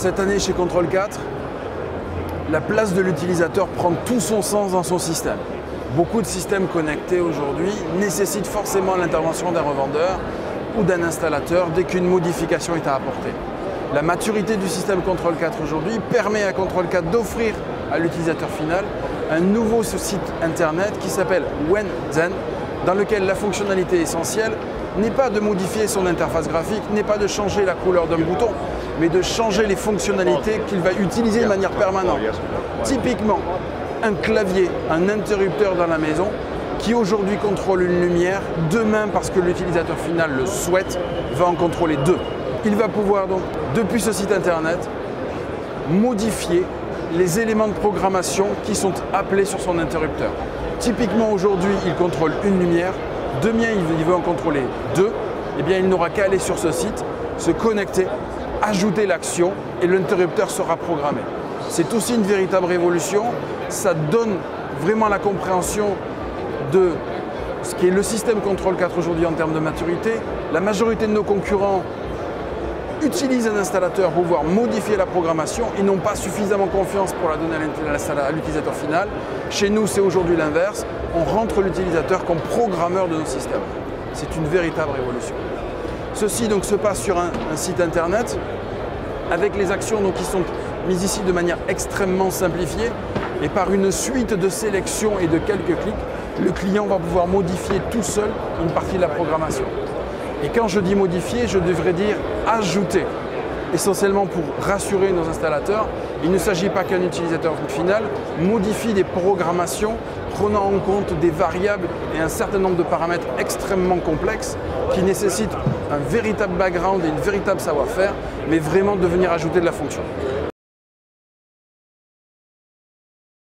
cette année chez Control 4, la place de l'utilisateur prend tout son sens dans son système. Beaucoup de systèmes connectés aujourd'hui nécessitent forcément l'intervention d'un revendeur ou d'un installateur dès qu'une modification est à apporter. La maturité du système Control 4 aujourd'hui permet à Control 4 d'offrir à l'utilisateur final un nouveau site internet qui s'appelle Wenzen, dans lequel la fonctionnalité essentielle n'est pas de modifier son interface graphique, n'est pas de changer la couleur d'un bouton, mais de changer les fonctionnalités qu'il va utiliser de manière permanente. Typiquement, un clavier, un interrupteur dans la maison qui aujourd'hui contrôle une lumière, demain, parce que l'utilisateur final le souhaite, va en contrôler deux. Il va pouvoir donc, depuis ce site internet, modifier les éléments de programmation qui sont appelés sur son interrupteur. Typiquement aujourd'hui, il contrôle une lumière, demain il veut en contrôler deux, et bien il n'aura qu'à aller sur ce site, se connecter, ajouter l'action et l'interrupteur sera programmé. C'est aussi une véritable révolution, ça donne vraiment la compréhension de ce qui est le système Control 4 aujourd'hui en termes de maturité. La majorité de nos concurrents utilisent un installateur pour pouvoir modifier la programmation. Ils n'ont pas suffisamment confiance pour la donner à l'utilisateur final. Chez nous, c'est aujourd'hui l'inverse. On rentre l'utilisateur comme programmeur de nos systèmes. C'est une véritable révolution. Ceci donc se passe sur un site internet avec les actions donc, qui sont mises ici de manière extrêmement simplifiée et par une suite de sélections et de quelques clics, le client va pouvoir modifier tout seul une partie de la programmation. Et quand je dis modifier, je devrais dire ajouter. Essentiellement pour rassurer nos installateurs, il ne s'agit pas qu'un utilisateur final modifie des programmations prenant en compte des variables et un certain nombre de paramètres extrêmement complexes qui nécessitent un véritable background et une véritable savoir-faire, mais vraiment de venir ajouter de la fonction.